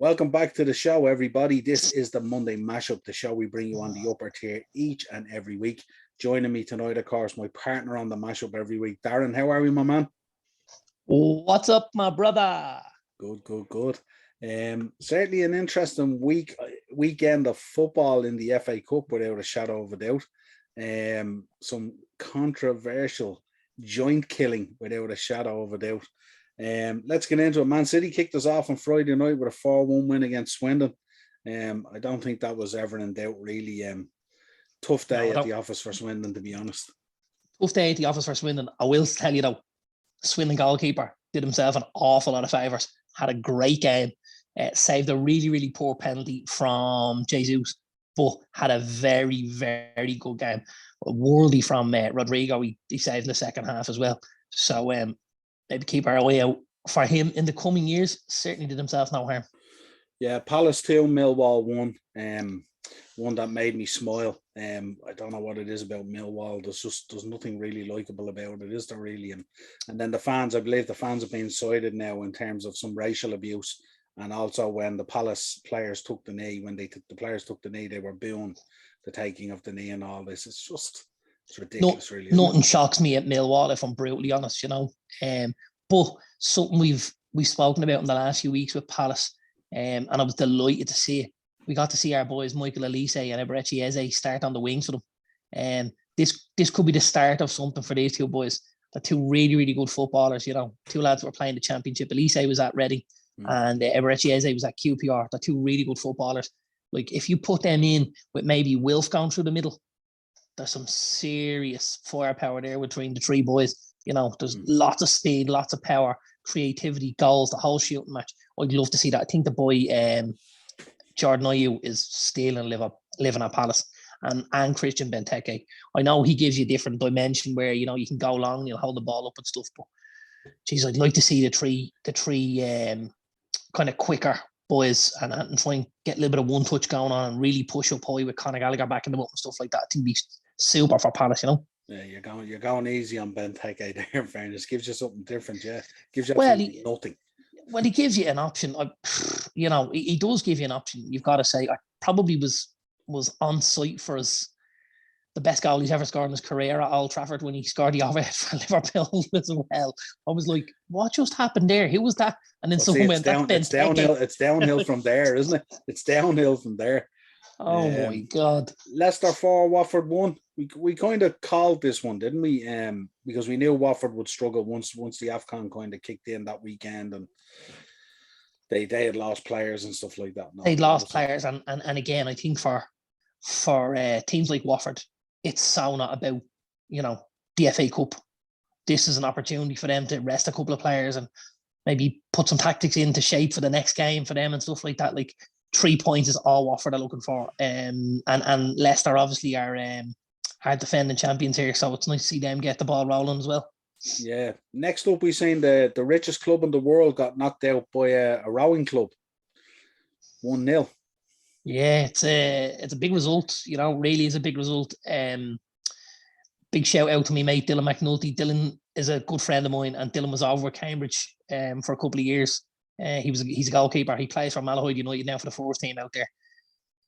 Welcome back to the show, everybody. This is the Monday Mashup, the show we bring you on the upper tier each and every week. Joining me tonight, of course, my partner on the Mashup every week, Darren. How are we, my man? What's up, my brother? Good. Certainly an interesting weekend of football in the FA Cup, without a shadow of a doubt. Some controversial joint killing, without a shadow of a doubt. Let's get into it. Man City kicked us off on Friday night with a 4-1 win against Swindon. I don't think that was ever in doubt, really. Tough day at the office for Swindon, to be honest. Tough day at the office for Swindon. I will tell you though, Swindon goalkeeper did himself an awful lot of favours. Had a great game. Saved a really poor penalty from Jesus, but had a very good game. Worthy from Rodrigo. He saved in the second half as well. So maybe keep our eye out for him in the coming years. Certainly did himself no harm. Yeah, Palace 2, Millwall 1. One that made me smile. I don't know what it is about Millwall. There's nothing really likeable about it, is there really? And then the fans, I believe the fans have been cited now in terms of some racial abuse. And also when the Palace players took the knee, the players took the knee, they were booing the taking of the knee and all this. It's ridiculous, really. Nothing shocks me at Millwall, if I'm brutally honest, But something we've spoken about in the last few weeks with Palace, and I was delighted to see it. We got to see our boys Michael Elise and Eberechi Eze start on the wings for them. This could be the start of something for these two boys. They're two really good footballers, Two lads that were playing the championship. Elise was at Reading and Eberechi Eze was at QPR. They're two really good footballers. Like, if you put them in with maybe Wilf going through the middle, there's some serious firepower there between the three boys. There's lots of speed, lots of power, creativity, goals, the whole shooting match. I'd love to see that. I think the boy Jordan Ayew is still living at Palace, and Christian Benteke. I know he gives you a different dimension where you can go long and you'll hold the ball up and stuff. But geez, I'd like to see the three kind of quicker boys and try and get a little bit of one touch going on and really push up high with Conor Gallagher back in the book and stuff like that. I think it'd be super for Palace, Yeah, you're going easy on Benteke there. In fairness, gives you something different. Yeah, gives you nothing. Well, he gives you an option. He does give you an option. You've got to say, I probably was on site for the best goal he's ever scored in his career at Old Trafford when he scored the overhead for Liverpool as well. I was like, what just happened there? Who was that? And then someone went, it's downhill. It's downhill from there, isn't it? It's downhill from there. Oh my God. Leicester 4, Watford 1. We kind of called this one, didn't we? Because we knew Watford would struggle once the AFCON kind of kicked in that weekend, and they had lost players and stuff like that. They'd lost players, and again, I think for teams like Watford, it's so not about the FA Cup. This is an opportunity for them to rest a couple of players and maybe put some tactics into shape for the next game for them and stuff like that. Like, 3 points is all Watford are looking for. And Leicester obviously are defending champions here, so it's nice to see them get the ball rolling as well. Yeah. Next up, we've seen the richest club in the world got knocked out by a rowing club. 1-0. Yeah, it's a big result. Really is a big result. Big shout out to me mate Dylan McNulty. Dylan is a good friend of mine, and Dylan was over at Cambridge for a couple of years. He's a goalkeeper. He plays for Malahide United now for the first team out there.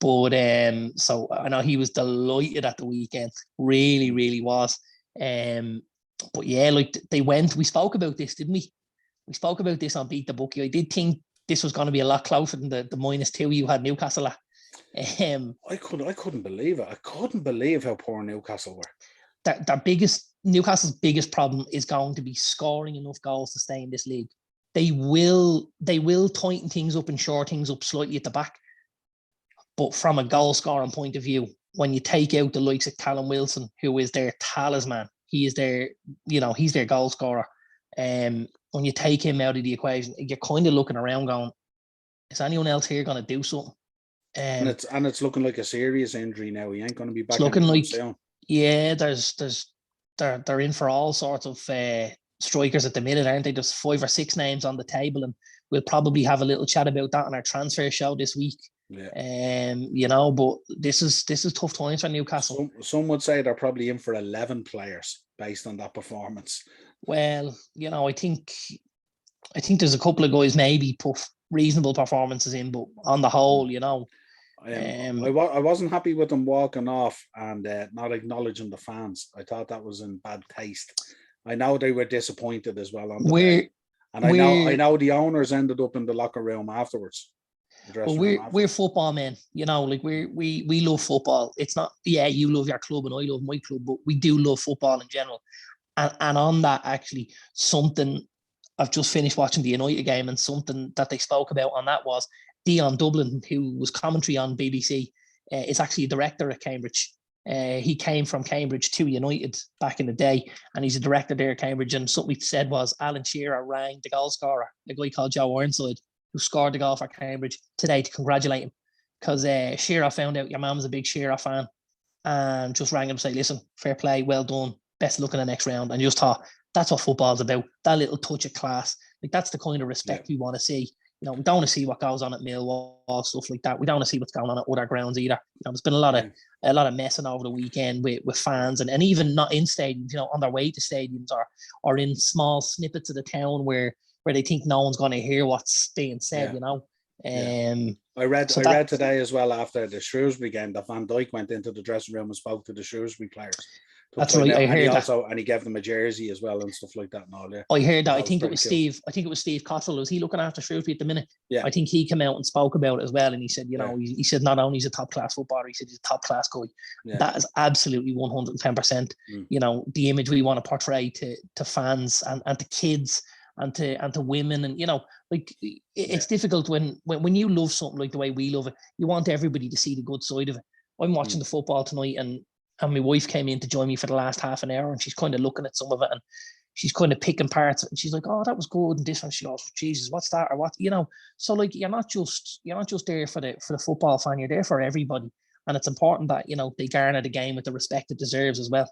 But so I know he was delighted at the weekend. Really was. But yeah, like they went. We spoke about this, didn't we? We spoke about this on Beat the Bookie. I did think this was going to be a lot closer than the -2 you had Newcastle at. I couldn't believe it. I couldn't believe how poor Newcastle were. Newcastle's biggest problem is going to be scoring enough goals to stay in this league. They will tighten things up and shore things up slightly at the back. But from a goal scoring point of view, when you take out the likes of Callum Wilson, who is their talisman, he is their, he's their goal scorer. When you take him out of the equation, you're kind of looking around going, is anyone else here going to do something? And it's looking like a serious injury now. He ain't going to be back. It's looking like, yeah, they're in for all sorts of strikers at the minute, aren't they? There's 5 or 6 names on the table, and we'll probably have a little chat about that on our transfer show this week. Yeah. But this is tough times for Newcastle. Some would say they're probably in for 11 players based on that performance. Well, I think there's a couple of guys maybe, reasonable performances in, but on the whole, you know. I wasn't happy with them walking off and not acknowledging the fans. I thought that was in bad taste. I know they were disappointed as well on the day. And I know the owners ended up in the locker room afterwards. Well, we're football men, you know, like we love football. It's not, yeah, you love your club and I love my club, but we do love football in general. And on that, actually, something I've just finished watching the United game, and something that they spoke about on that was Dion Dublin, who was commentary on BBC, is actually a director at Cambridge. He came from Cambridge to United back in the day, and he's a director there at Cambridge. And something he said was Alan Shearer rang the goal scorer, a guy called Joe Ironside, who scored the goal for Cambridge today, to congratulate him, because Shearer found out your mum's a big Shearer fan, and just rang him to say, listen, fair play, well done, best of luck in the next round. And just thought, that's what football's about, that little touch of class. Like, that's the kind of respect we want to see. You know, we don't want to see what goes on at Millwall, stuff like that. We don't want to see what's going on at other grounds either. You know, there's been a lot of messing over the weekend with fans, and even not in stadiums, you know, on their way to stadiums, or in small snippets of the town where they think no one's going to hear what's being said, you know. I read today as well, after the Shrewsbury game, that Van Dijk went into the dressing room and spoke to the Shrewsbury players. That's right. I heard that. And he gave them a jersey as well and stuff like that and all. Yeah, I heard that. I think it was Steve. I think it was Steve Cottrell. Was he looking after Shrewsbury at the minute? Yeah. I think he came out and spoke about it as well. And he said, you know, he said not only is a top class footballer, he said he's a top class guy. Yeah. That is absolutely 110%. You know, the image we want to portray to fans and to kids and to women, and you know, like it's difficult when you love something like the way we love it. You want everybody to see the good side of it. I'm watching the football tonight, and my wife came in to join me for the last half an hour, and she's kind of looking at some of it, and she's kind of picking parts, and she's like, "Oh, that was good," and this one. She goes, "Jesus, what's that?" Or what, you know. So like, you're not just there for the football fan. You're there for everybody, and it's important that, you know, they garner the game with the respect it deserves as well.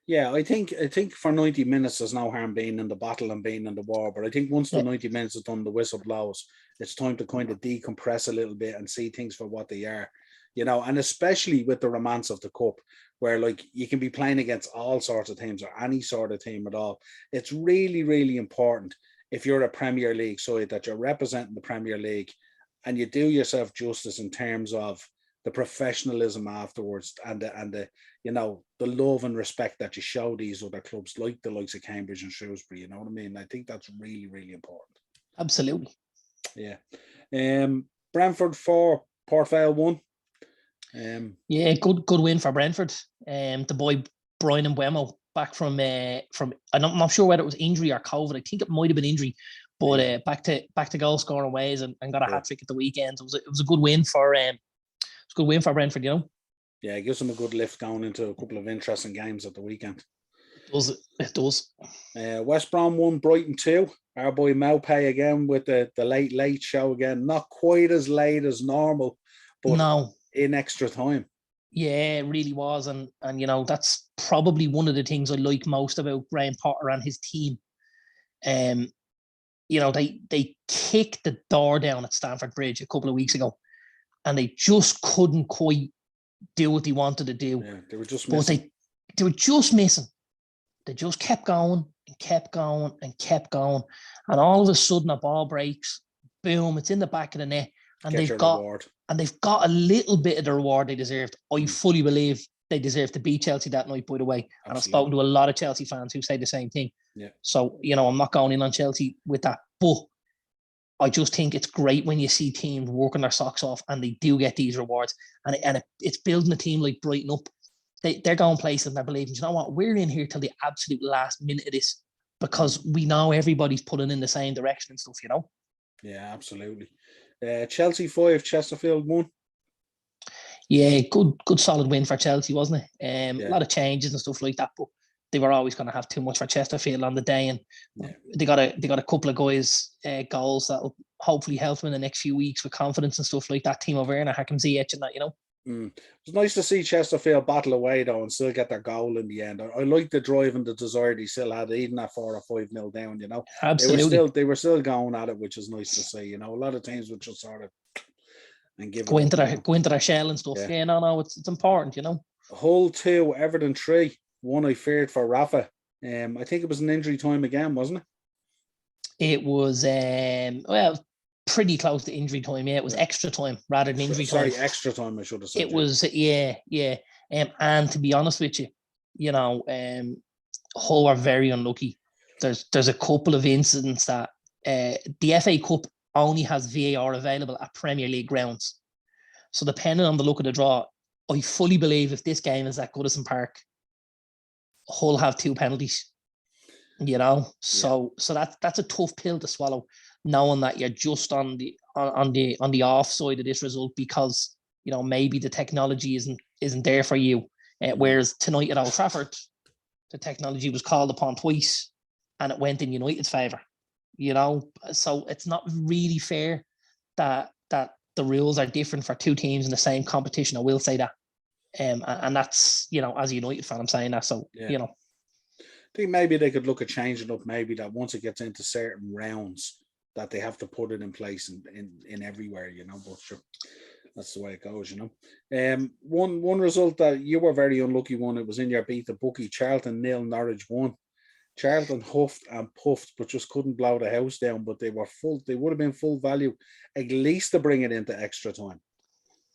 Yeah, I think for 90 minutes there's no harm being in the battle and being in the war. But I think once the 90 minutes is done, the whistle blows, it's time to kind of decompress a little bit and see things for what they are. You know, and especially with the romance of the cup, where like you can be playing against all sorts of teams or any sort of team at all. It's really, really important, if you're a Premier League side, that you're representing the Premier League and you do yourself justice in terms of the professionalism afterwards and the you know, the love and respect that you show these other clubs, like the likes of Cambridge and Shrewsbury. You know what I mean? I think that's really, really important. Absolutely. Yeah. Brentford 4, Port Vale 1. Yeah, good win for Brentford. The boy Brian Mbeumo back from I'm not sure whether it was injury or COVID. I think it might have been injury, but back to goal scoring ways and got a hat trick at the weekend. It was a good win for Brentford, you know. Yeah, it gives them a good lift going into a couple of interesting games at the weekend. It does. West Brom 1, Brighton 2. Our boy Maupay again with the late show again. Not quite as late as normal, but in extra time. Yeah, it really was. And you know, that's probably one of the things I like most about Graham Potter and his team. You know, they kicked the door down at Stamford Bridge a couple of weeks ago, and they just couldn't quite do what they wanted to do. Yeah, they were just missing. They were just missing. They just kept going and kept going and kept going. And all of a sudden a ball breaks. Boom, it's in the back of the net. And they've got a little bit of the reward they deserved. I fully believe they deserve to beat Chelsea that night, by the way. And I've spoken to a lot of Chelsea fans who say the same thing. Yeah. So, you know, I'm not going in on Chelsea with that. But I just think it's great when you see teams working their socks off and they do get these rewards. And it's building a team like Brighton up. They're going places and they're believing, you know what, we're in here till the absolute last minute of this because we know everybody's pulling in the same direction and stuff, you know? Yeah, absolutely. Chelsea 5, Chesterfield 1. Yeah, good solid win for Chelsea, wasn't it? A lot of changes and stuff like that, but they were always going to have too much for Chesterfield on the day, and they got a couple of guys goals that will hopefully help them in the next few weeks with confidence and stuff like that. Timo Werner, Hakim Ziyech and that, you know. It was nice to see Chesterfield battle away though and still get their goal in the end. I like the drive and the desire they still had, even at 4 or 5-0 down, you know. Absolutely. They were still going at it, which is nice to see, you know. A lot of teams would just sort of and give go into their shell and stuff. Yeah, no, it's important, you know. Hull 2, Everton 3. One I feared for Rafa. I think it was an injury time again, wasn't it? It was pretty close to injury time. Yeah, it was extra time rather than injury time. Sorry, extra time, I should have said. It was, yeah. And to be honest with you, Hull are very unlucky. There's a couple of incidents that the FA Cup only has VAR available at Premier League grounds. So depending on the look of the draw, I fully believe if this game is at Goodison Park, Hull have 2 penalties. So that's a tough pill to swallow, knowing that you're just on the offside of this result because maybe the technology isn't there for you. Whereas tonight at Old Trafford, the technology was called upon twice, and it went in United's favour. So it's not really fair that the rules are different for 2 teams in the same competition. I will say that, and that's as a United fan, I'm saying that. So I think maybe they could look at changing up. Maybe that once it gets into certain rounds, that they have to put it in place in everywhere. But sure, that's the way it goes. One result that you were very unlucky one. It was in your beat the bookie. Charlton 0, Norwich 1. Charlton huffed and puffed, but just couldn't blow the house down. But they were full. They would have been full value, at least to bring it into extra time.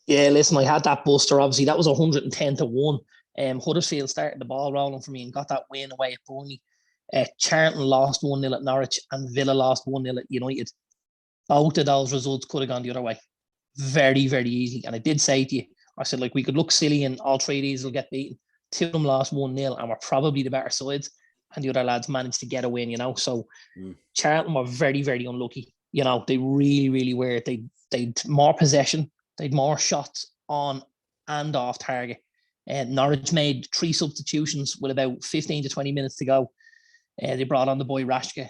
Yeah, listen, I had that buster. Obviously, that was 110-1. Huddersfield started the ball rolling for me and got that win away at Burnley. Charlton lost 1-0 at Norwich and Villa lost 1-0 at United. Both of those results could have gone the other way. Very, very easy. And I did say to you, I said, we could look silly and all 3 of these will get beaten. 2 of them lost 1-0 and were probably the better sides. And the other lads managed to get a win, So Charlton were very, very unlucky. They really, really were. They'd more possession. They'd more shots on and off target. Norwich made 3 substitutions with about 15 to 20 minutes to go. They brought on the boy Rashke,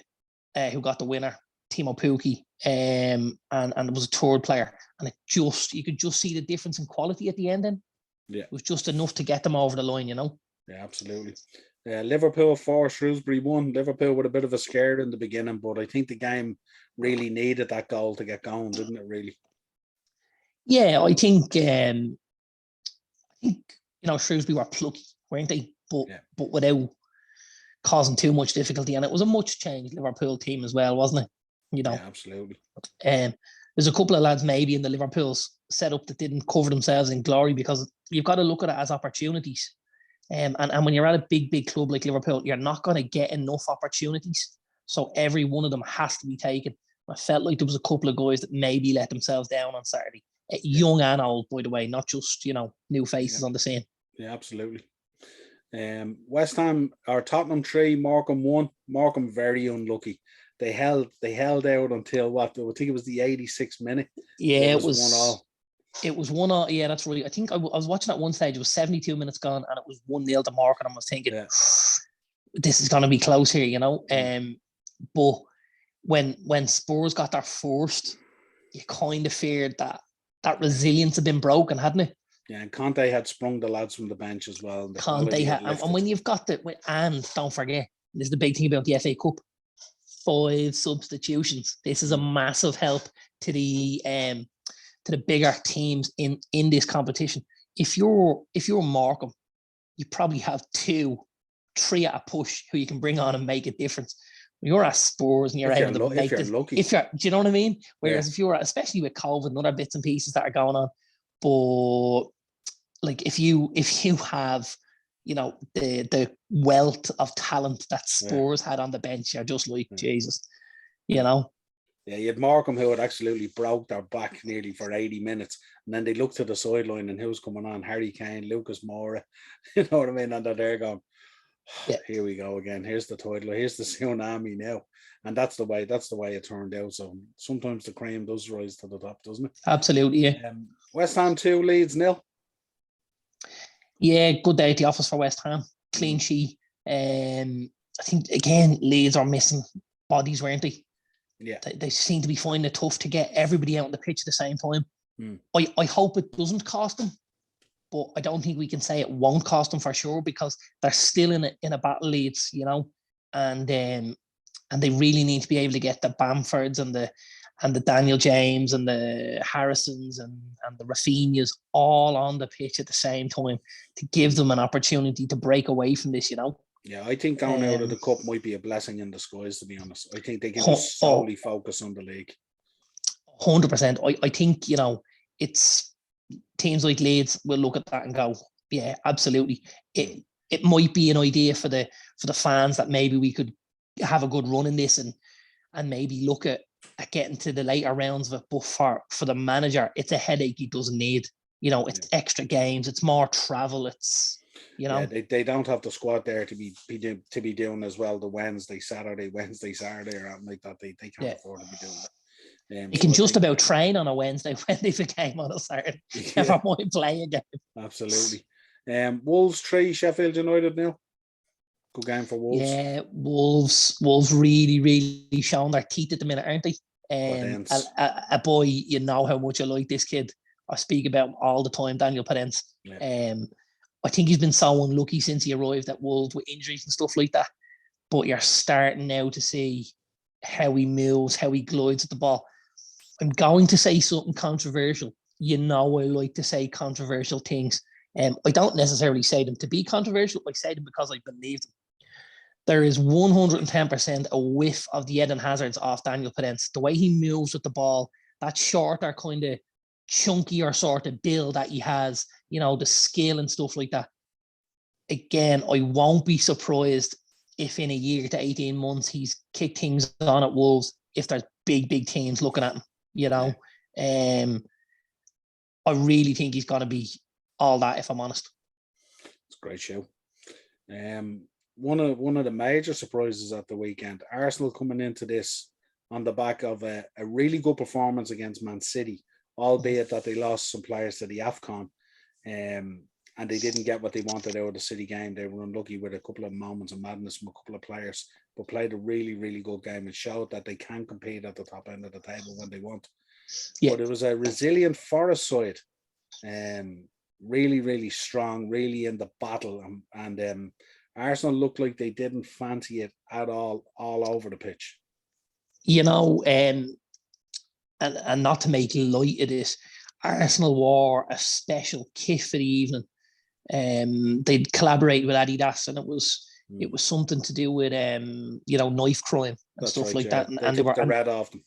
who got the winner, Timo Pukki, and it was a third player. And you could just see the difference in quality at the end then. Yeah. It was just enough to get them over the line, Yeah, absolutely. Liverpool 4, Shrewsbury 1. Liverpool with a bit of a scare in the beginning, but I think the game really needed that goal to get going, didn't it, really? Yeah, I think Shrewsbury were plucky, weren't they? But without causing too much difficulty, and it was a much changed Liverpool team as well, wasn't it? Yeah, absolutely. There's a couple of lads maybe in the Liverpool's setup that didn't cover themselves in glory because you've got to look at it as opportunities. And when you're at a big club like Liverpool, you're not going to get enough opportunities. So every one of them has to be taken. I felt like there was a couple of guys that maybe let themselves down on Saturday. Young and old, by the way, not just, new faces on the scene. Yeah, absolutely. West Ham or Tottenham 3, Morecambe 1. Morecambe very unlucky. They held out until what? I think it was the 86th minute. Yeah, it was 1-1. It was 1-1. Yeah, that's right. I think I was watching at one stage. It was 72 minutes gone, and it was 1-0 to Morecambe. And I was thinking, this is going to be close here, But when Spurs got their first, you kind of feared that resilience had been broken, hadn't it? Yeah, and Conte had sprung the lads from the bench as well. Conte had, and when you've got and don't forget, this is the big thing about the FA Cup: 5 substitutions. This is a massive help to the bigger teams in this competition. If you're Morecambe, you probably have 2, 3 at a push who you can bring on and make a difference. When you're at Spurs and you're able to make it, do you know what I mean? Whereas if you're, especially with COVID and other bits and pieces that are going on, but if you have the wealth of talent that Spurs had on the bench, you're just like Jesus, Yeah, you had Morecambe who had absolutely broke their back nearly for 80 minutes. And then they looked to the sideline and who's coming on? Harry Kane, Lucas Moura. You know what I mean? And they're there going, here we go again. Here's the title. Here's the tsunami now. And that's the way it turned out. So sometimes the cream does rise to the top, doesn't it? Absolutely, yeah. West Ham 2, Leeds 0. Yeah, good day at the office for West Ham. Clean sheet. I think, again, Leeds are missing bodies, weren't they? Yeah. They seem to be finding it tough to get everybody out on the pitch at the same time. I hope it doesn't cost them, but I don't think we can say it won't cost them for sure because they're still in a battle, Leeds, and they really need to be able to get the Bamfords and the Daniel James and the Harrisons and the Rafinhas all on the pitch at the same time to give them an opportunity to break away from this, Yeah, I think going out of the cup might be a blessing in disguise, to be honest. I think they can just solely focus on the league. 100%. I think, it's teams like Leeds will look at that and go, yeah, absolutely. It might be an idea for the fans that maybe we could have a good run in this and maybe look at getting to the later rounds of it. But for the manager, it's a headache he doesn't need. It's extra games, it's more travel, it's they don't have the squad there to be doing as well the Wednesday, Saturday or something like that. They can't afford to be doing that. You can just about train on a Wednesday when they've a game on a Saturday. Never mind play a game. Absolutely. Wolves 3, Sheffield United now. Good game for Wolves. Yeah, Wolves really, really showing their teeth at the minute, aren't they? A boy, you know how much I like this kid. I speak about him all the time, Daniel Padence. Yeah. I think he's been so unlucky since he arrived at Wolves with injuries and stuff like that. But you're starting now to see how he moves, how he glides at the ball. I'm going to say something controversial. I like to say controversial things. I don't necessarily say them to be controversial. I say them because I believe them. There is 110% a whiff of the Eden Hazards off Daniel Padence. The way he moves with the ball, that shorter kind of chunkier sort of build that he has, the skill and stuff like that. Again, I won't be surprised if in a year to 18 months he's kicked things on at Wolves if there's big teams looking at him. I really think he's going to be all that, if I'm honest. It's a great show. One of the major surprises at the weekend, Arsenal coming into this on the back of a really good performance against Man City, albeit that they lost some players to the AFCON, and they didn't get what they wanted out of the City game. They were unlucky with a couple of moments of madness from a couple of players, but played a really, really good game and showed that they can compete at the top end of the table when they want. Yeah. But it was a resilient Forest side, really, really strong, really in the battle, and Arsenal looked like they didn't fancy it at all over the pitch. And not to make light of this, Arsenal wore a special kit for the evening. They'd collaborated with Adidas, and it was something to do with knife crime and stuff like that. And they took the red off them.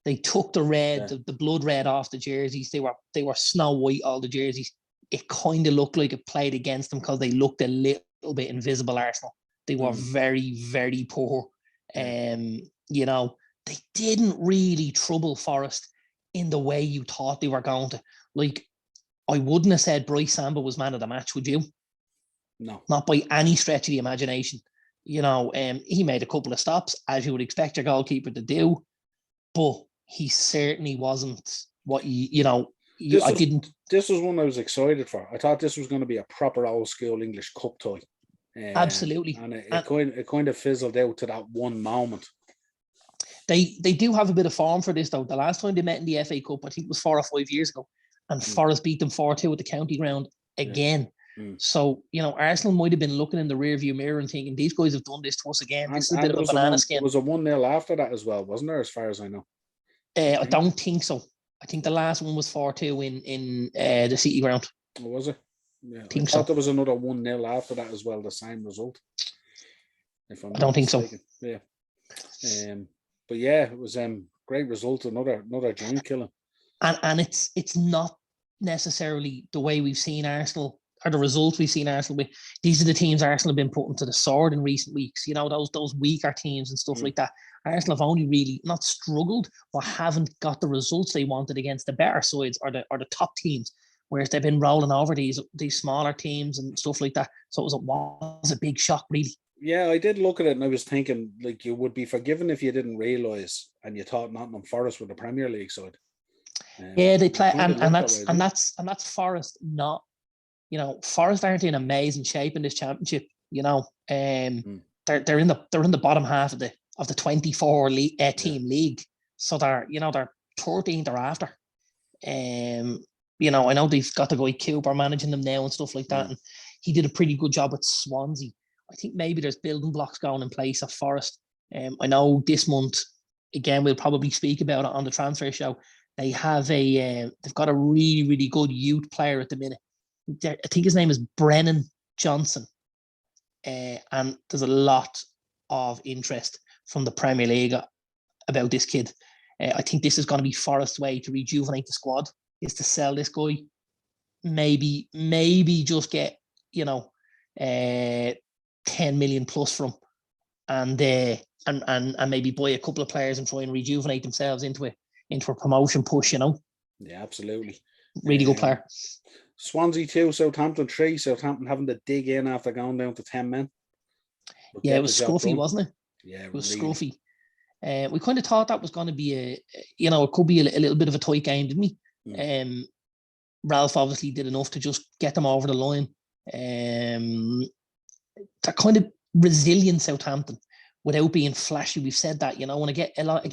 They took the red, the blood red off the jerseys. They were snow white, all the jerseys. It kind of looked like it played against them because they looked a little bit invisible, Arsenal. They were very, very poor. They didn't really trouble Forest in the way you thought they were going to. Like, I wouldn't have said Bryce Samba was man of the match, would you? No. Not by any stretch of the imagination. He made a couple of stops, as you would expect your goalkeeper to do, but he certainly wasn't what This was one I was excited for. I thought this was going to be a proper old school English cup tie. Absolutely. And it kind of fizzled out to that one moment. They do have a bit of form for this, though. The last time they met in the FA Cup, I think it was 4 or 5 years ago, and Forest beat them 4-2 at the county ground again. So, Arsenal might have been looking in the rearview mirror and thinking, these guys have done this to us again. This is a bit of a banana skin. It was a 1-0 after that as well, wasn't there, as far as I know? I don't think so. I think the last one was 4-2 in the City ground. Oh, was it? Yeah, I thought there was another 1-0 after that as well, the same result. I don't think so. Yeah. But yeah, it was great result, another dream killing. And it's not necessarily the way we've seen Arsenal or the results we've seen Arsenal with. These are the teams Arsenal have been putting to the sword in recent weeks. Those weaker teams and stuff like that. Arsenal have only really not struggled, but haven't got the results they wanted against the better sides or the top teams. Whereas they've been rolling over these smaller teams and stuff like that. So it was a big shock, really. Yeah, I did look at it and I was thinking, like, you would be forgiven if you didn't realise and you thought Nottingham Forest were the Premier League side. Yeah, they play, and that's Forest. Not, Forest aren't in amazing shape in this championship. They're in the bottom half of the 24 team league, so they're 13th or after. I know they've got the guy Cooper managing them now and stuff like that, and he did a pretty good job at Swansea. I think maybe there's building blocks going in place at Forest. I know this month, again, we'll probably speak about it on the transfer show. They have they've got a really, really good youth player at the minute. I think his name is Brennan Johnson. And there's a lot of interest from the Premier League about this kid. I think this is going to be Forest's way to rejuvenate the squad, is to sell this guy. Maybe just get, 10 million plus from, and maybe buy a couple of players and try and rejuvenate themselves into a promotion push. Yeah, absolutely. Really good player. Swansea 2, Southampton 3. Southampton having to dig in after going down to 10 men. Yeah, it was scruffy, wasn't it? Yeah, it was really scruffy. We kind of thought that was going to be it could be a little bit of a tight game, didn't we? Ralph obviously did enough to just get them over the line. That kind of resilient Southampton without being flashy. We've said that, when I get a lot of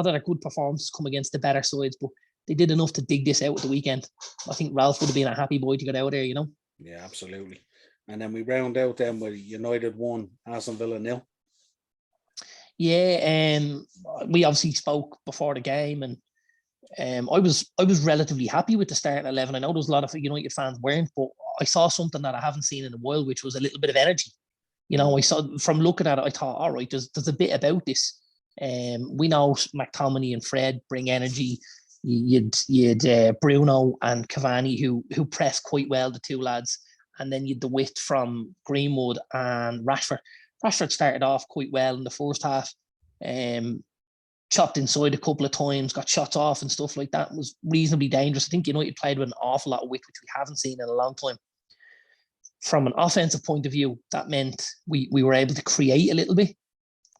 their good performances come against the better sides, but they did enough to dig this out at the weekend. I think Ralph would have been a happy boy to get out there, Yeah, absolutely. And then we round out them with United 1, Aston Villa 0. Yeah, we obviously spoke before the game, and I was relatively happy with the starting 11. I know there's a lot of United fans weren't, but I saw something that I haven't seen in a while, which was a little bit of energy. I saw, from looking at it, I thought, all right, there's a bit about this. We know McTominay and Fred bring energy. You'd Bruno and Cavani who press quite well, the two lads, and then you'd the width from Greenwood and Rashford. Rashford started off quite well in the first half. Chopped inside a couple of times, got shots off and stuff like that. It was reasonably dangerous. I think United played with an awful lot of width, which we haven't seen in a long time. From an offensive point of view, that meant we were able to create a little bit.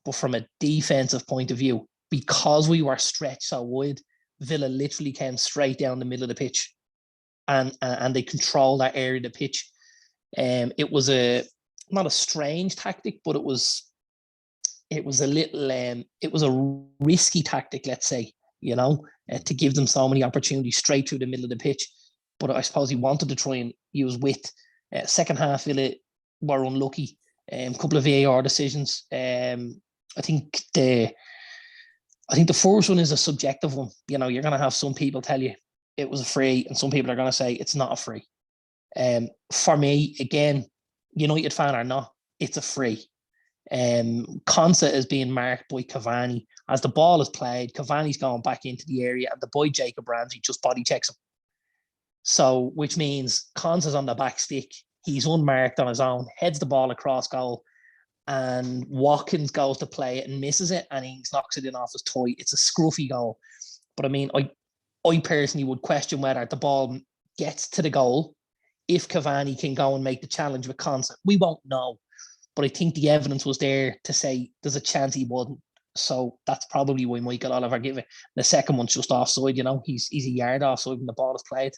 But from a defensive point of view, because we were stretched so wide, Villa literally came straight down the middle of the pitch, and they controlled that area of the pitch. It was not a strange tactic, but it was a little it was a risky tactic, let's say, to give them so many opportunities straight through the middle of the pitch. But I suppose he wanted to try and use width. Second half, Villa were unlucky. A couple of VAR decisions. I think the first one is a subjective one. You're going to have some people tell you it was a free, and some people are going to say it's not a free. For me, again, United fan or not, it's a free. Konsa is being marked by Cavani. As the ball is played, Cavani's going back into the area, and the boy Jacob Ramsey just body checks him. So, which means Konsa's on the back stick. He's unmarked on his own, heads the ball across goal, and Watkins goes to play it and misses it, and he knocks it in off his toe. It's a scruffy goal. But I mean, I personally would question whether the ball gets to the goal if Cavani can go and make the challenge with Konsa. We won't know. But I think the evidence was there to say there's a chance he wouldn't. So that's probably why Michael Oliver gave it. The second one's just offside, He's a yard offside when the ball is played.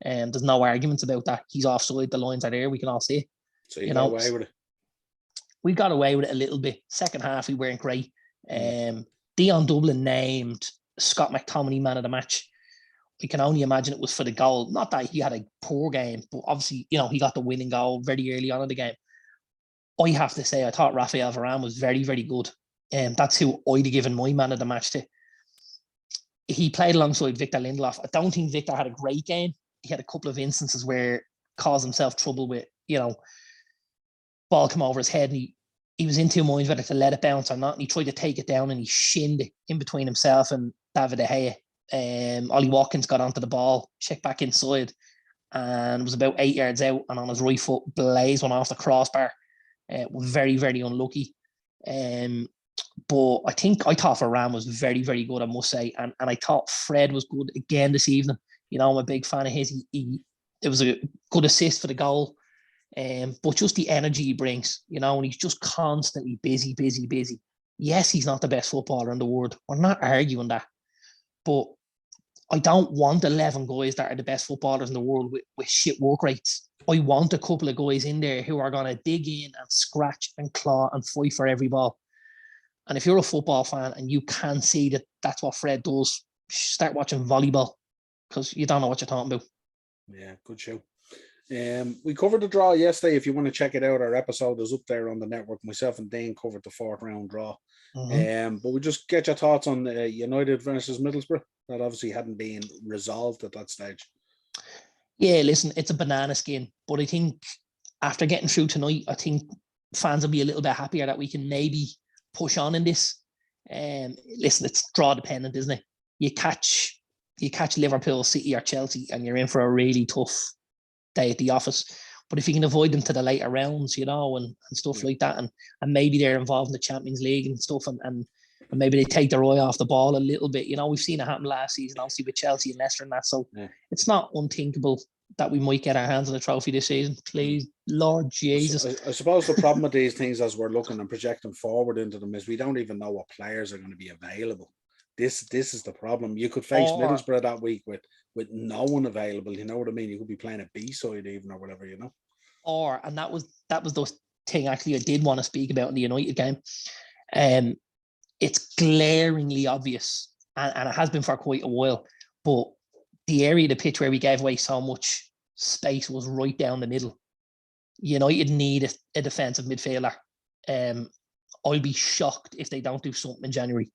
There's no arguments about that. He's offside. The lines are there. We can all see it. So you got away with it? We got away with it a little bit. Second half, we weren't great. Dion Dublin named Scott McTominay man of the match. I can only imagine it was for the goal. Not that he had a poor game, but obviously, he got the winning goal very early on in the game. I have to say, I thought Rafael Varane was very, very good. That's who I'd have given my man of the match to. He played alongside Victor Lindelof. I don't think Victor had a great game. He had a couple of instances where caused himself trouble with, ball come over his head, and he was in two minds whether to let it bounce or not. And he tried to take it down, and he shinned it in between himself and David De Gea. Ollie Watkins got onto the ball, checked back inside, and was about 8 yards out, and on his right foot blazed one off the crossbar. Very, very unlucky. But I thought Varane was very, very good, I must say. And I thought Fred was good again this evening. I'm a big fan of his. It was a good assist for the goal. But just the energy he brings, and he's just constantly busy. Yes, he's not the best footballer in the world. We're not arguing that. But I don't want 11 guys that are the best footballers in the world with shit work rates. I want a couple of guys in there who are going to dig in and scratch and claw and fight for every ball. And if you're a football fan and you can see that that's what Fred does, start watching volleyball, because you don't know what you're talking about. Yeah, good show. We covered the draw yesterday. If you want to check it out, our episode is up there on the network. Myself and Dane covered the 4th round draw. But we just get your thoughts on United versus Middlesbrough. That obviously hadn't been resolved at that stage. Yeah, listen, it's a banana skin. But I think after getting through tonight, I think fans will be a little bit happier that we can maybe push on in this. Listen, it's draw dependent, isn't it? You catch Liverpool, City, or Chelsea, and you're in for a really tough day at the office. But if you can avoid them to the later rounds, and stuff like that, and maybe they're involved in the Champions League and stuff, and maybe they take their eye off the ball a little bit. We've seen it happen last season, obviously with Chelsea and Leicester and that. So it's not unthinkable that we might get our hands on a trophy this season. Please, Lord Jesus. I suppose the problem with these things as we're looking and projecting forward into them is we don't even know what players are going to be available. This is the problem. You could face Middlesbrough that week with no one available. You know what I mean? You could be playing a B-side even or whatever, And that was the thing actually I did want to speak about in the United game. It's glaringly obvious, and it has been for quite a while, but the area of the pitch where we gave away so much space was right down the middle. United need a defensive midfielder. I'll be shocked if they don't do something in January.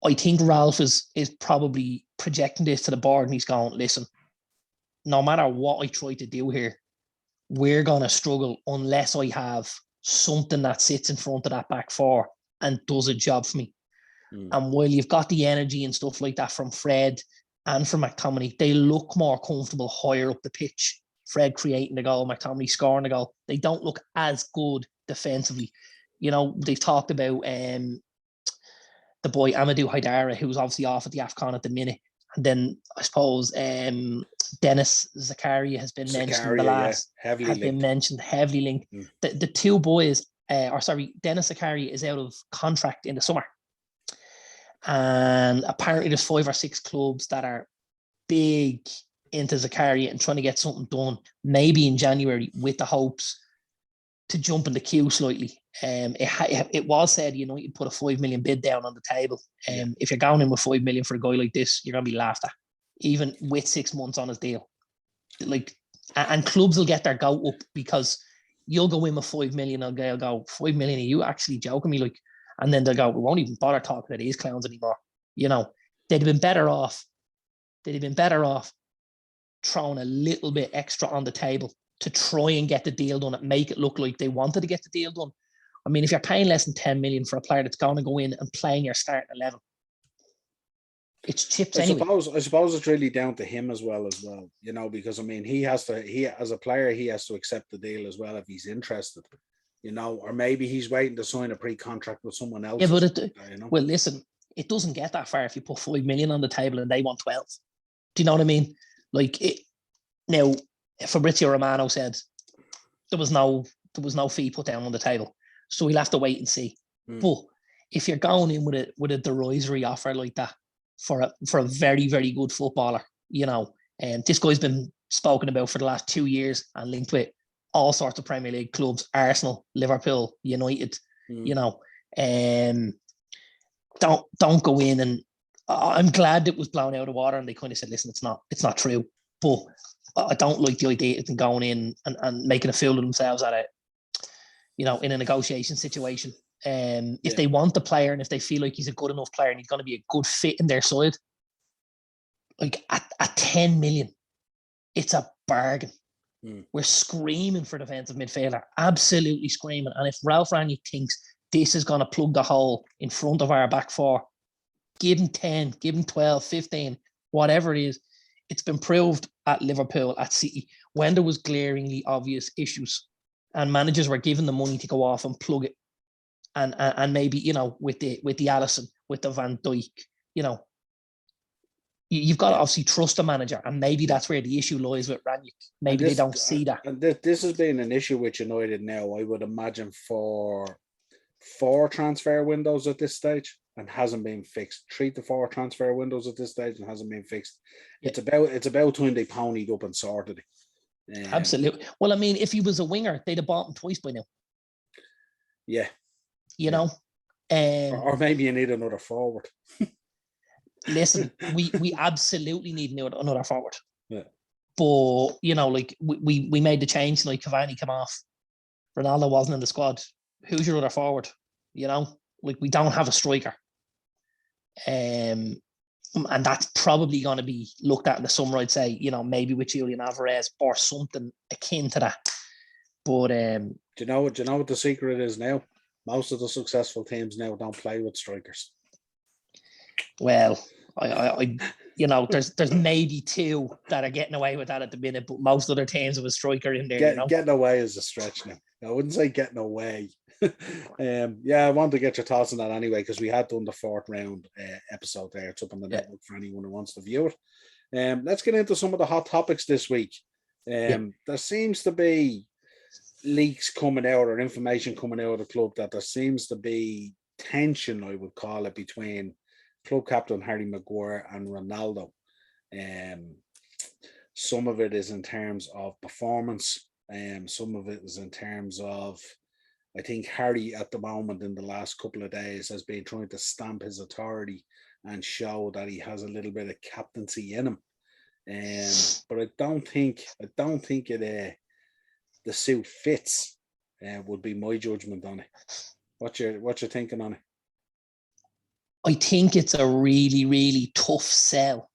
I think Ralph is probably projecting this to the board, and he's going, listen, no matter what I try to do here, we're going to struggle unless I have something that sits in front of that back four and does a job for me. And while you've got the energy and stuff like that from Fred and from McTominay, they look more comfortable higher up the pitch. Fred creating the goal, McTominay scoring the goal. They don't look as good defensively. They've talked about the boy Amadou Haidara, who's obviously off at the AFCON at the minute. And then I suppose Dennis Zakaria has been mentioned in the last. Heavily linked. The two boys, Dennis Zakaria is out of contract in the summer. And apparently there's 5 or 6 clubs that are big into Zakaria and trying to get something done, maybe in January, with the hopes to jump in the queue slightly. It was said United put a 5 million bid down on the table. If you're going in with 5 million for a guy like this, you're going to be laughed at, even with 6 months on his deal. And clubs will get their goat up because you'll go in with 5 million and they'll go, 5 million, are you actually joking me? And then they'll go, we won't even bother talking to these clowns anymore. They'd have been better off throwing a little bit extra on the table to try and get the deal done and make it look like they wanted to get the deal done. I mean, if you're paying less than 10 million for a player that's going to go in and play in your starting 11, it's chips anyway. I suppose it's really down to him as well, because I mean, as a player, he has to accept the deal as well if he's interested, or maybe he's waiting to sign a pre-contract with someone else. Yeah, but well, listen, it doesn't get that far if you put 5 million on the table and they want 12. Do you know what I mean? Now, Fabrizio Romano said there was no fee put down on the table, so we'll have to wait and see. But if you're going in with a derisory offer like that for a very, very good footballer, and this guy's been spoken about for the last 2 years and linked with all sorts of Premier League clubs, Arsenal, Liverpool, United, don't go in. And I'm glad it was blown out of the water and they kind of said, listen, it's not true. But I don't like the idea of them going in and making a fool of themselves at it, in a negotiation situation. If they want the player and if they feel like he's a good enough player and he's going to be a good fit in their side, at 10 million, it's a bargain. We're screaming for defensive midfielder, absolutely screaming. And if Ralph Rangnick thinks this is going to plug the hole in front of our back four, give him 10, give him 12, 15, whatever it is. It's been proved at Liverpool, at City, when there was glaringly obvious issues and managers were given the money to go off and plug it. And maybe, with the Alisson, with the Van Dijk, you've got to obviously trust the manager, and maybe that's where the issue lies with Rangnick. Maybe they don't see that. And this has been an issue with United now, I would imagine, for 4 transfer windows at this stage, and hasn't been fixed. 3 to 4 transfer windows at this stage and hasn't been fixed. Yeah. It's about time they ponied up and sorted it. Absolutely. Well, I mean, if he was a winger, they'd have bought him twice by now. Yeah. Know. Or maybe you need another forward. Listen, we absolutely need another forward. Yeah. But we made the change. Cavani came off, Ronaldo wasn't in the squad. Who's your other forward? We don't have a striker. And that's probably going to be looked at in the summer, I'd say, maybe with Julian Alvarez or something akin to that. But do you know what the secret is now? most of the successful teams now don't play with strikers. Well, I there's maybe two that are getting away with that at the minute, but most other teams have a striker in there. Getting away is a stretch now. I wouldn't say getting away. I want to get your thoughts on that anyway, because we had done the 4th round episode there. It's up on the network for anyone who wants to view it. Let's get into some of the hot topics this week. There seems to be leaks coming out or information coming out of the club that there seems to be tension, I would call it, between club captain Harry Maguire and Ronaldo. Some of it is in terms of performance, some of it is in terms of, I think Harry at the moment in the last couple of days has been trying to stamp his authority and show that he has a little bit of captaincy in him. But I don't think it the suit fits. Would be my judgment on it. What you thinking on it? I think it's a really, really tough sell.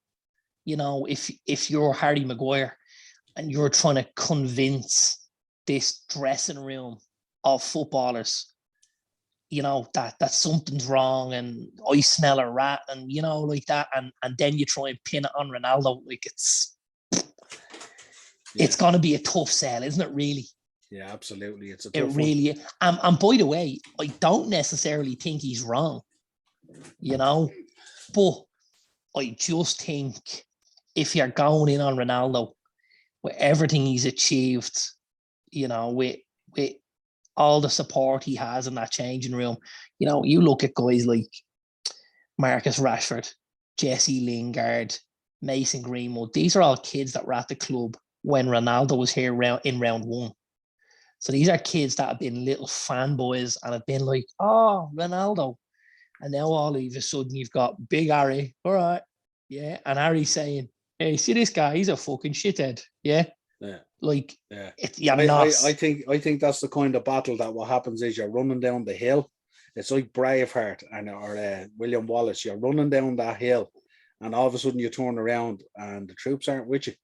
If you're Harry Maguire and you're trying to convince this dressing room of footballers, that something's wrong and I smell a rat and, like that. And then you try and pin it on Ronaldo. Like it's going to be a tough sell, isn't it, really? Yeah, absolutely. It's a tough one. Really is. And by the way, I don't necessarily think he's wrong, but I just think if you're going in on Ronaldo with everything he's achieved, with all the support he has in that changing room, you look at guys like Marcus Rashford, Jesse Lingard, Mason Greenwood. These are all kids that were at the club when Ronaldo was here in round 1. So these are kids that have been little fanboys and have been like, oh, Ronaldo. And now all of a sudden you've got big Harry. All right. Yeah. And Harry's saying, hey, see this guy? He's a fucking shithead. Yeah. Yeah. Like, yeah. I think that's the kind of battle that what happens is you're running down the hill. It's like Braveheart or William Wallace. You're running down that hill and all of a sudden you turn around and the troops aren't with you.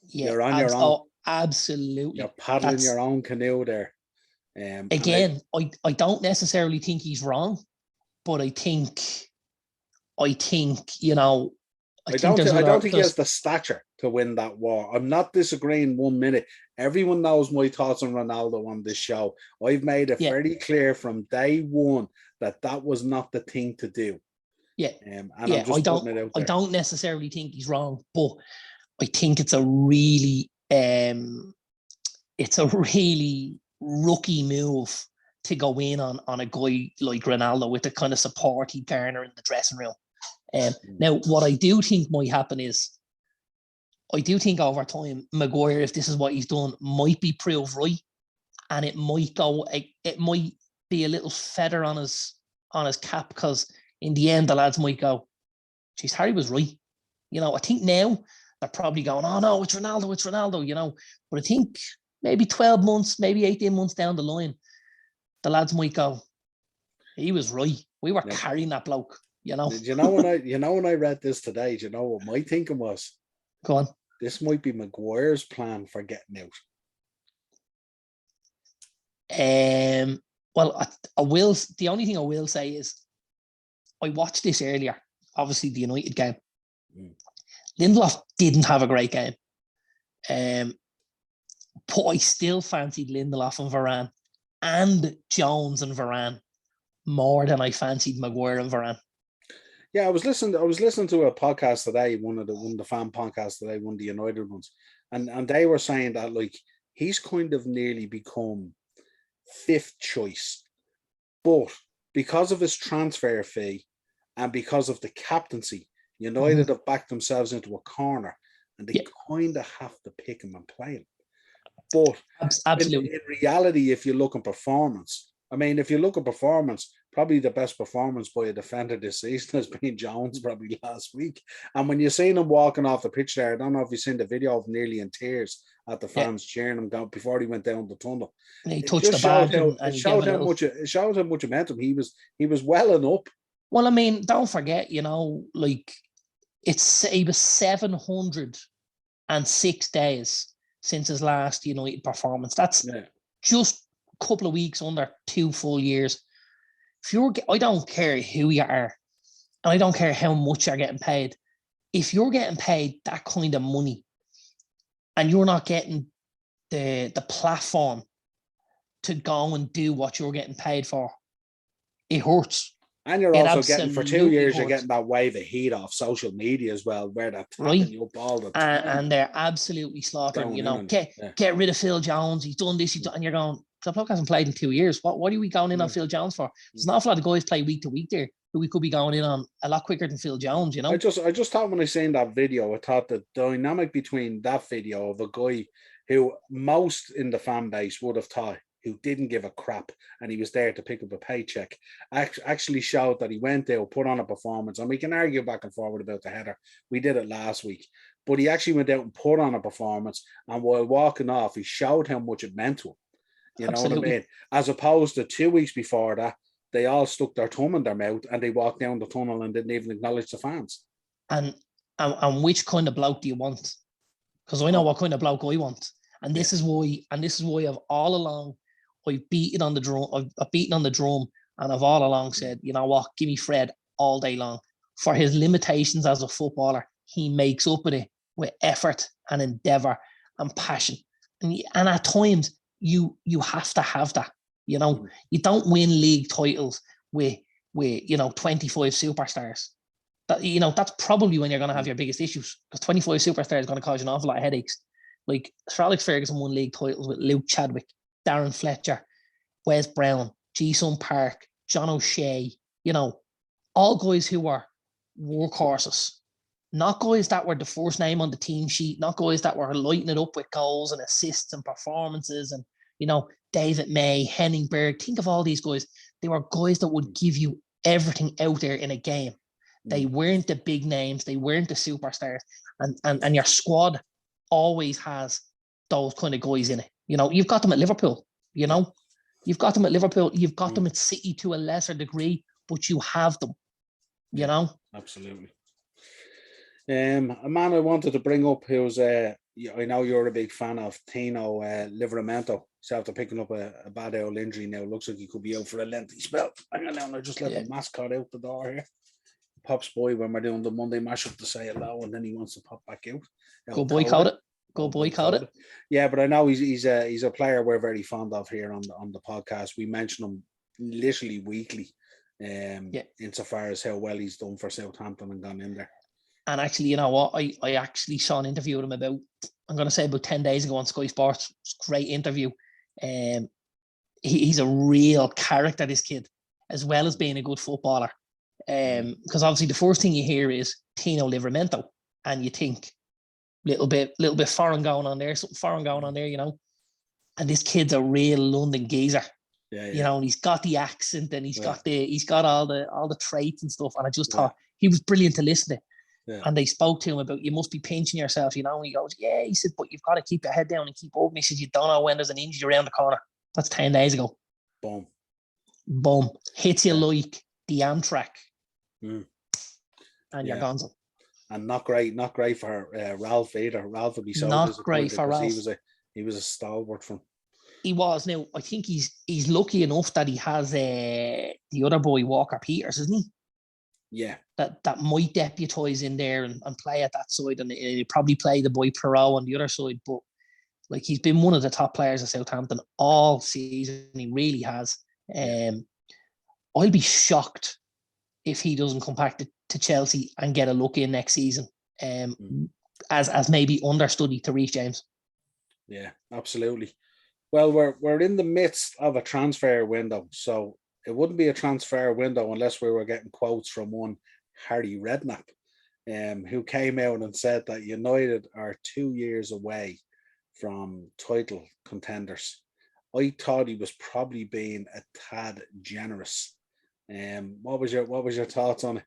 Yeah, you're on your own. Oh, absolutely. You're paddling your own canoe there. Again, I don't necessarily think he's wrong, but I think I don't think he has the stature to win that war. I'm not disagreeing 1 minute. Everyone knows my thoughts on Ronaldo on this show. I've made it very clear from day one that was not the thing to do. Yeah. And I'm just putting it out there. I don't necessarily think he's wrong, but I think it's a really rookie move to go in on a guy like Ronaldo with the kind of support he garner in the dressing room. Now, what I do think might happen is, I do think over time, Maguire, if this is what he's done, might be proved right, and it might be a little feather on his cap, because in the end, the lads might go, geez, Harry was right. I think now they're probably going, oh no, it's Ronaldo, But I think maybe 12 months, maybe 18 months down the line, the lads might go, he was right. We were carrying that bloke. Do you know when I read this today, do you know what my thinking was? Go on. This might be Maguire's plan for getting out. Well, I will. The only thing I will say is, I watched this earlier. Obviously, the United game. Lindelof didn't have a great game. But I still fancied Lindelof and Varane and Jones and Varane more than I fancied Maguire and Varane. Yeah, I was listening to a podcast today, one of the fan podcasts today, one of the United ones, and they were saying that like he's kind of nearly become 5th choice, but because of his transfer fee and because of the captaincy, United have backed themselves into a corner, and they kind of have to pick him and play him. But absolutely, in reality, if you look at performance, probably the best performance by a defender this season has been Jones probably last week. And when you're seeing him walking off the pitch there, I don't know if you've seen the video of nearly in tears at the fans cheering him down before he went down the tunnel. And he touched the bag it showed how much momentum he was welling up. Well, I mean, don't forget, like it was 706 days since his last United performance. That's just a couple of weeks under 2 full years. I don't care who you are, and I don't care how much you're getting paid. If you're getting paid that kind of money and you're not getting the platform to go and do what you're getting paid for, it hurts. And you're It also getting, for 2 absolutely years, you're hurts. getting that wave of heat off social media as well, where they're Right. tapping you up all the time. And they're absolutely slaughtering, Going you know, in and- get rid of Phil Jones. He's done this, and you're going, the bloke hasn't played in 2 years. What are we going in on Phil Jones for? There's an awful lot of guys play week to week there who we could be going in on a lot quicker than Phil Jones, you know? I just thought when I seen that video, I thought the dynamic between that video of a guy who most in the fan base would have thought who didn't give a crap and he was there to pick up a paycheck actually showed that he went there, put on a performance, and we can argue back and forward about the header. We did it last week, but he actually went out and put on a performance, and while walking off, he showed how much it meant to him. You know what I mean? As opposed to 2 weeks before that, they all stuck their thumb in their mouth and they walked down the tunnel and didn't even acknowledge the fans. And which kind of bloke do you want? Because I know what kind of bloke I want. And this is why I've all along I've beaten on the drum and I've all along said, you know what, give me Fred all day long. For his limitations as a footballer, he makes up with it with effort and endeavour and passion. And at times you have to have that. You know, you don't win league titles with 25 superstars. That, you know, that's probably when you're going to have your biggest issues, because 25 superstars is going to cause you an awful lot of headaches. Like Sir Alex Ferguson won league titles with Luke Chadwick, Darren Fletcher, Wes Brown, Ji-Sung Park, John O'Shea, you know, all guys who were workhorses, not guys that were the first name on the team sheet, not guys that were lighting it up with goals and assists and performances and, you know, David May, Henning Berg. Think of all these guys. They were guys that would give you everything out there in a game. They weren't the big names. They weren't the superstars. And your squad always has those kind of guys in it. You know, you've got them at Liverpool, you know. You've got them at Liverpool. You've got them at City to a lesser degree, but you have them, you know. Absolutely. A man I wanted to bring up who's, I know you're a big fan of, Tino Livramento. He's after picking up a bad old injury now. Looks like he could be out for a lengthy spell. Hang on now, I just let the mascot out the door here. Pops boy when we're doing the Monday mashup to say hello, and then he wants to pop back out. Go boycott it. Go boycott it. Yeah, but I know he's a player we're very fond of here on the podcast. We mention him literally weekly, insofar as how well he's done for Southampton and gone in there. And actually, you know what? I actually saw an interview with him about 10 days ago on Sky Sports. It's a great interview. He's a real character, this kid, as well as being a good footballer. Because obviously the first thing you hear is Tino Livramento, and you think little bit foreign going on there, something foreign going on there, you know. And this kid's a real London geezer. You know, and he's got the accent and he's got all the traits and stuff. And I just thought he was brilliant to listen to. And they spoke to him about, you must be pinching yourself, you know. And he goes, he said, but you've got to keep your head down and keep open. He says, you don't know when there's an injury around the corner. That's 10 days ago. Boom. Hits you like the Amtrak. And you're gonzo. And not great for Ralph either. Ralph would be so not great for Ralph. He was a stalwart from. He was. Now I think he's lucky enough that he has the other boy Walker Peters, isn't he? Yeah. That might deputise in there and play at that side, and he'll probably play the boy Perot on the other side. But like, he's been one of the top players at Southampton all season. He really has. I'll be shocked if he doesn't come back to Chelsea and get a look in next season, as maybe understudy to Reece James. Yeah, absolutely. Well, we're in the midst of a transfer window, so it wouldn't be a transfer window unless we were getting quotes from one Harry Redknapp, who came out and said that United are 2 years away from title contenders. I thought he was probably being a tad generous. What was your thoughts on it?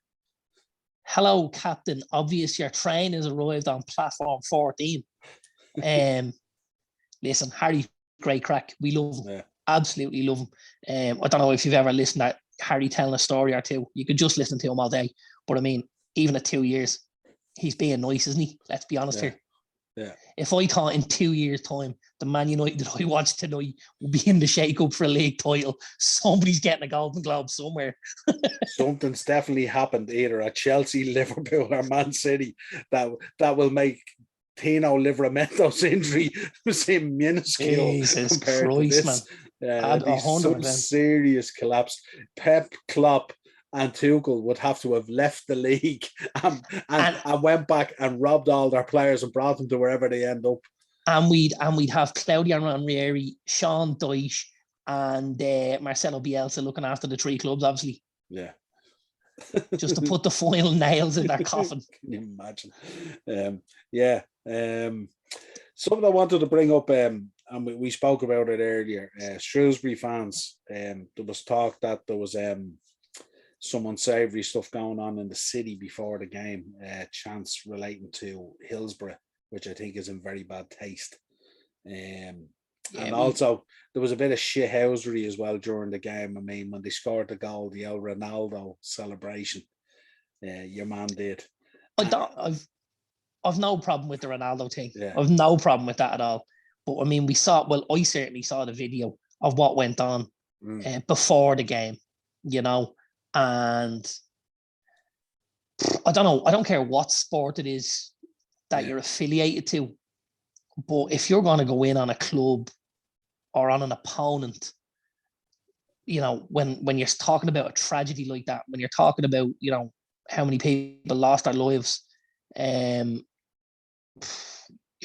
Hello, Captain. Obvious your train has arrived on platform 14. Listen, Harry, great crack. We love him. Absolutely love him. I don't know if you've ever listened to Harry telling a story or two. You could just listen to him all day. But I mean, even at 2 years, he's being nice, isn't he? Let's be honest here. Yeah. If I thought in 2 years' time, the Man United that I watched tonight will be in the shake-up for a league title, somebody's getting a Golden Globe somewhere. Something's definitely happened either at Chelsea, Liverpool, or Man City that will make Tino Livramento's injury seem minuscule Jesus compared Christ, to this. man. There'd be some 100%. serious collapse. Pep, Klopp, and Tuchel would have to have left the league and went back and robbed all their players and brought them to wherever they end up. And we'd have Claudio Ranieri, Sean Dyche, and Marcelo Bielsa looking after the three clubs, obviously. Yeah. Just to put the final nails in their coffin. Can you imagine? Something I wanted to bring up, and we spoke about it earlier. Shrewsbury fans, there was talk that there was some unsavoury stuff going on in the city before the game, chants relating to Hillsborough, which I think is in very bad taste. Also, there was a bit of shithousery as well during the game. I mean, when they scored the goal, the El Ronaldo celebration, your man did. I've no problem with the Ronaldo thing. Yeah. I've no problem with that at all. But I mean, I certainly saw the video of what went on before the game, and I don't know. I don't care what sport it is that you're affiliated to, but if you're going to go in on a club or on an opponent, when you're talking about a tragedy like that, when you're talking about, how many people lost their lives, you're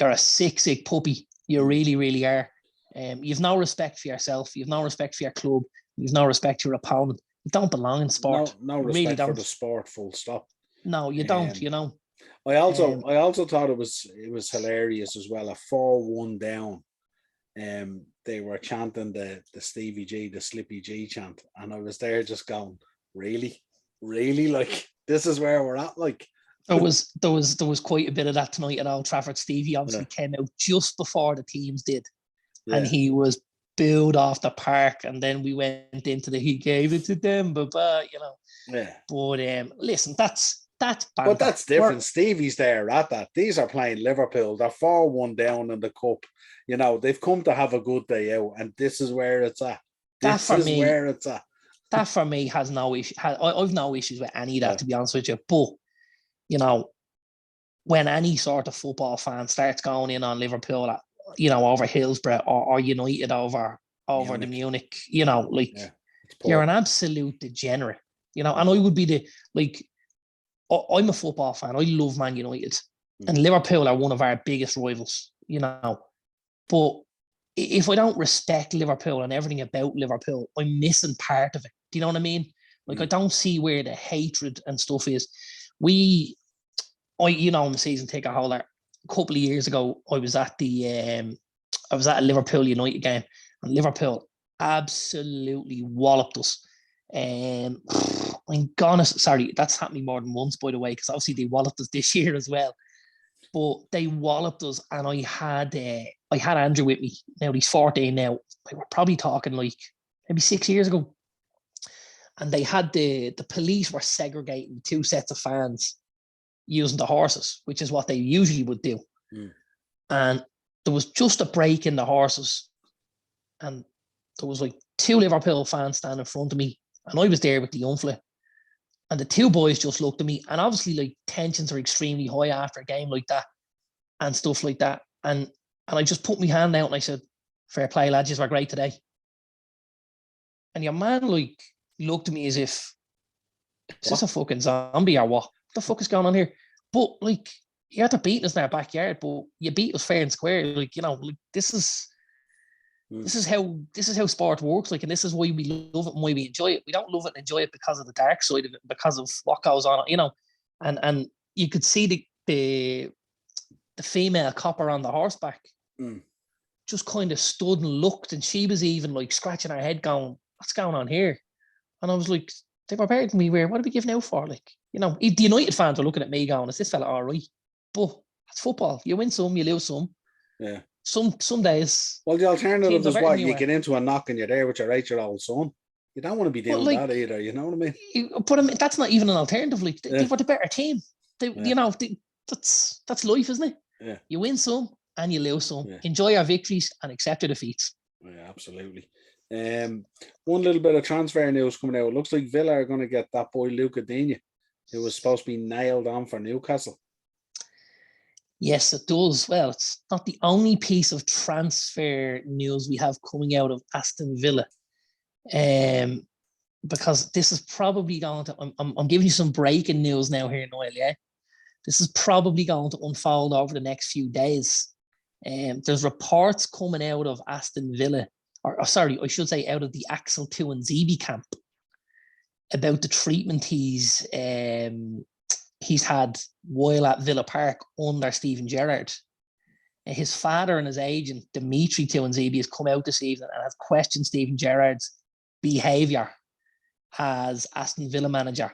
a sick puppy. You really, really are. You've no respect for yourself. You've no respect for your club. You've no respect for your opponent. You don't belong in sport. No respect really for the sport. Full stop. No, you don't. I also thought it was hilarious as well. A 4-1 down. They were chanting the Stevie G, the Slippy G chant, and I was there just going, really, like this is where we're at. Like there was quite a bit of that tonight at Old Trafford. Stevie obviously came out just before the teams did, and he was booed off the park. And then we went into he gave it to them, Yeah. But listen, that's banter. But that's different. Stevie's there at that. These are playing Liverpool. They're 4-1 down in the cup. They've come to have a good day out, and this is where it's at. That for me has no issue. I've no issues with any of that, to be honest with you. But when any sort of football fan starts going in on Liverpool, over Hillsborough or United over the Munich, you're an absolute degenerate. And I would be I'm a football fan. I love Man United, and Liverpool are one of our biggest rivals. But if I don't respect Liverpool and everything about Liverpool, I'm missing part of it. Do you know what I mean? I don't see where the hatred and stuff is. I'm a season ticket holder. A couple of years ago, I was at a Liverpool United game, and Liverpool absolutely walloped us. I'm gonna, sorry, that's happened more than once, by the way, because obviously they walloped us this year as well. But they walloped us, and I had Andrew with me. Now he's 14 now. We're probably talking maybe 6 years ago. And they had the police were segregating two sets of fans using the horses, which is what they usually would do. And there was just a break in the horses, and there was two Liverpool fans standing in front of me, and I was there with the young fella. And the two boys just looked at me, and obviously tensions are extremely high after a game like that and stuff like that. And I just put my hand out and I said, "Fair play, lads, you were great today." And your man looked at me as if, "Is this a fucking zombie or what? What the fuck is going on here?" But you had to beat us in our backyard, but you beat us fair and square. This is how sport works. And this is why we love it and why we enjoy it. We don't love it and enjoy it because of the dark side of it, because of what goes on, And you could see the female copper on the horseback just kind of stood and looked, and she was even scratching her head, going, "What's going on here?" And I was like, they were better than we were. What are we giving out for? The United fans were looking at me going, "Is this fella all right?" But that's football. You win some, you lose some. Yeah. Some days. Well, the alternative is what you get into a knock and you're there with your 8-year-old son. You don't want to be doing that either. You know what I mean? But that's not even an alternative. They were the better team. That's life, isn't it? Yeah. You win some and you lose some. Yeah. Enjoy our victories and accept your defeats. Yeah, absolutely. One little bit of transfer news coming out. It looks like Villa are going to get that boy Luca Digne, who was supposed to be nailed on for Newcastle. Yes, it does. Well, it's not the only piece of transfer news we have coming out of Aston Villa. Because this is probably going to, I'm giving you some breaking news now here, Niall, yeah? This is probably going to unfold over the next few days. There's reports coming out of Aston Villa, or sorry, I should say out of the Axel Tuanzebe camp, about the treatment he's had while at Villa Park under Steven Gerrard. His father and his agent, Dimitri Tuanzebe, has come out this evening and has questioned Steven Gerrard's behaviour as Aston Villa manager.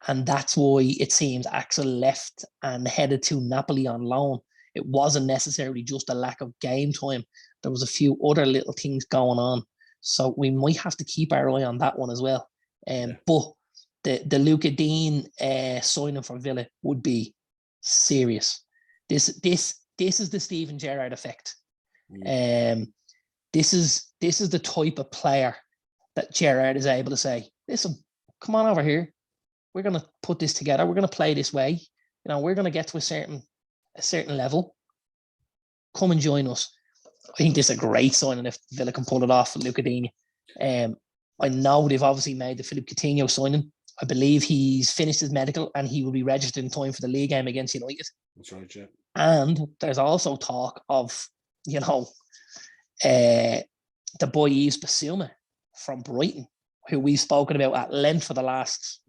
And that's why it seems Axel left and headed to Napoli on loan. It wasn't necessarily just a lack of game time. There was a few other little things going on. So we might have to keep our eye on that one as well. But the Luca Dean signing for Villa would be serious. This is the Steven Gerrard effect. This is the type of player that Gerrard is able to say, listen, come on over here. We're going to put this together. We're going to play this way. We're going to get to a certain level. Come and join us. I think this is a great signing if Villa can pull it off with Luca Digne. I know they've obviously made the Philippe Coutinho signing. I believe he's finished his medical and he will be registered in time for the league game against United. That's right, yeah. And there's also talk of, the boy Yves Bissouma from Brighton, who we've spoken about at length for the last,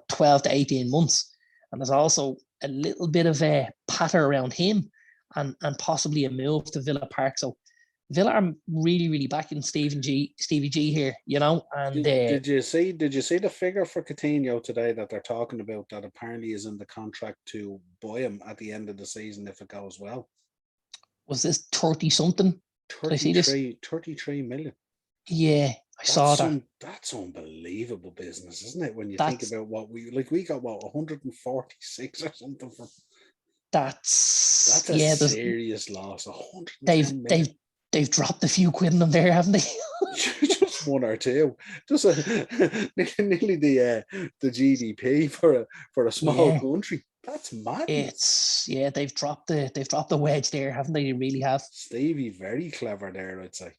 12 to 18 months. And there's also a little bit of a patter around him and possibly a move to Villa Park. So Villa are really, really backing Stevie G here, And did you see the figure for Coutinho today that they're talking about that apparently is in the contract to buy him at the end of the season if it goes well? Was this 30 something? 33 million. Yeah, I saw that. That's unbelievable business, isn't it? When you think about what we got, 146 or something for. That's a serious loss. 110 million. They've dropped a few quid in them there, haven't they? Just one or two. Just nearly the GDP for a small country. That's madness. They've dropped the wedge there, haven't they? They really have. Stevie, very clever there, I'd say.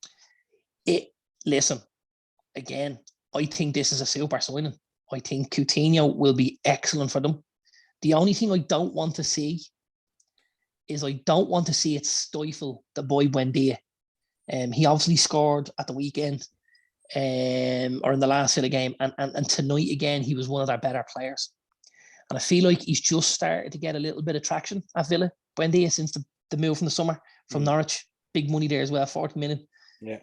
Listen, again, I think this is a super signing. I think Coutinho will be excellent for them. The only thing I don't want to see is it stifle the boy Buendia. He obviously scored at the weekend, or in the last Villa game, and tonight again he was one of their better players. And I feel like he's just started to get a little bit of traction at Villa, Buendia, since the move from the summer from Norwich. Big money there as well, 40 million. Yeah.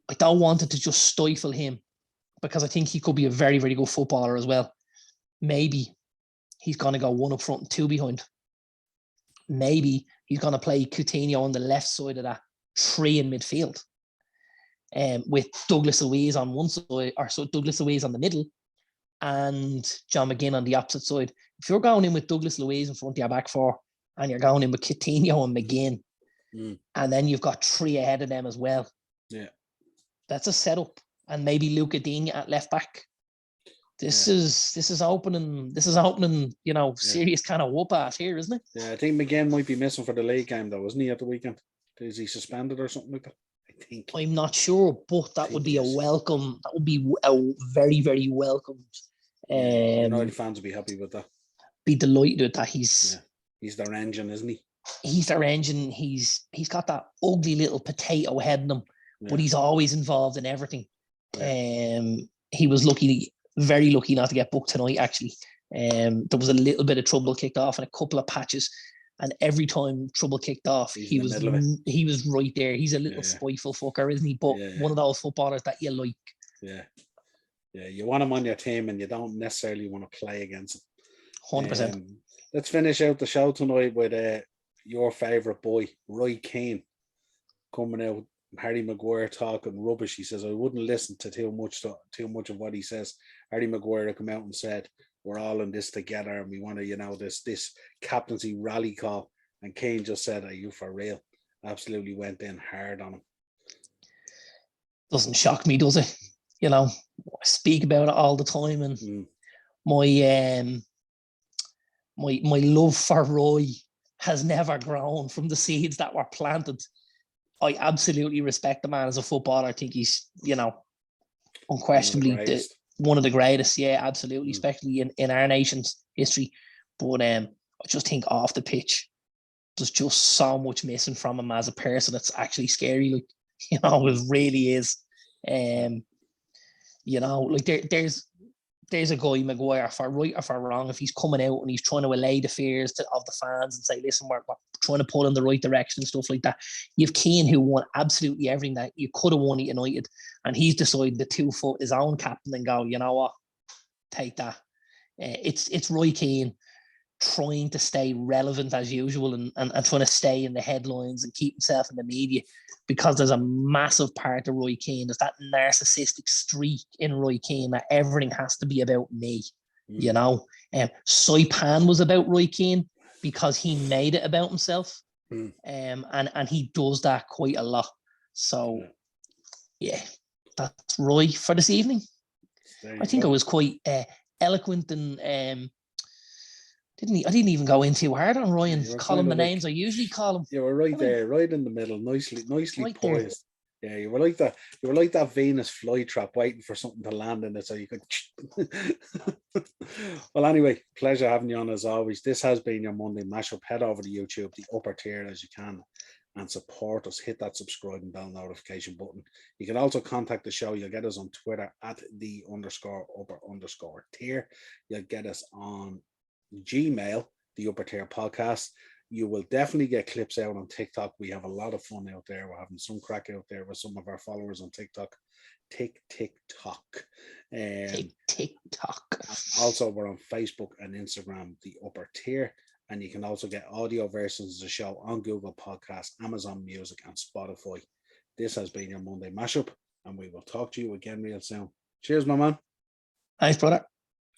I don't want it to just stifle him because I think he could be a very, very good footballer as well. Maybe he's going to go one up front and two behind. Maybe he's going to play Coutinho on the left side of that, three in midfield, with Douglas Luiz on one side, or so Douglas Luiz on the middle, and John McGinn on the opposite side. If you're going in with Douglas Luiz in front of your back four, and you're going in with Coutinho and McGinn, and then you've got three ahead of them as well. Yeah, that's a setup, and maybe Luca Digne at left back. This is opening, serious kind of whoop ass here, isn't it? Yeah, I think McGinn might be missing for the league game though, isn't he, at the weekend? Is he suspended or something like that? I think. I'm not sure, but that would be a welcome. That would be a very, very welcome. United fans would be happy with that. Be delighted with that. He's their engine, isn't he? He's their engine. He's got that ugly little potato head in him, but he's always involved in everything. Yeah. He was very lucky not to get booked tonight, actually. There was a little bit of trouble kicked off in a couple of patches, and every time trouble kicked off, he was right there. He's a little spiteful fucker, isn't he? But one of those footballers that you like. Yeah. Yeah, you want him on your team and you don't necessarily want to play against him. 100%. Let's finish out the show tonight with your favourite boy, Roy Keane, coming out. Harry Maguire talking rubbish. He says, I wouldn't listen to too much of what he says. Harry Maguire come out and said, we're all in this together and we want to, this captaincy rally call. And Kane just said, "Are you for real?" Absolutely went in hard on him. Doesn't shock me, does it? You know, I speak about it all the time, and my my love for Roy has never grown from the seeds that were planted. I absolutely respect the man as a footballer. I think he's, you know, unquestionably one of the greatest. Yeah, absolutely, especially in our nation's history. But I just think off the pitch, there's just so much missing from him as a person. It's actually scary. Like, you know, it really is. You know, like there's a guy, Maguire, for right or for wrong, if he's coming out and he's trying to allay the fears of the fans and say, listen, we're trying to pull in the right direction and stuff like that. You've Keane, who won absolutely everything that you could have won at United, and he's decided to 2 foot his own captain and go, you know what, take that. It's Roy Keane trying to stay relevant as usual and trying to stay in the headlines and keep himself in the media, because there's a massive part of Roy Keane. There's that narcissistic streak in Roy Keane that everything has to be about me, you know. Saipan was about Roy Keane because he made it about himself, and he does that quite a lot. So, yeah, that's Roy for this evening. I think I was quite eloquent and I didn't even go in too hard on Roy and call him the names I usually call him. You were right there, right in the middle, nicely right poised. There. Yeah, you were like that Venus flytrap waiting for something to land in it so you could. Well, anyway, pleasure having you on as always. This has been your Monday Mashup. Head over to YouTube, the upper tier as you can, and support us. Hit that subscribe and bell notification button. You can also contact the show. You'll get us on Twitter at @the_upper_tier. You'll get us on Gmail, the Upper Tier Podcast. You will definitely get clips out on TikTok. We have a lot of fun out there. We're having some crack out there with some of our followers on TikTok. TikTok. Also, we're on Facebook and Instagram, the Upper Tier. And you can also get audio versions of the show on Google Podcasts, Amazon Music, and Spotify. This has been your Monday Mashup, and we will talk to you again real soon. Cheers, my man. Thanks, brother.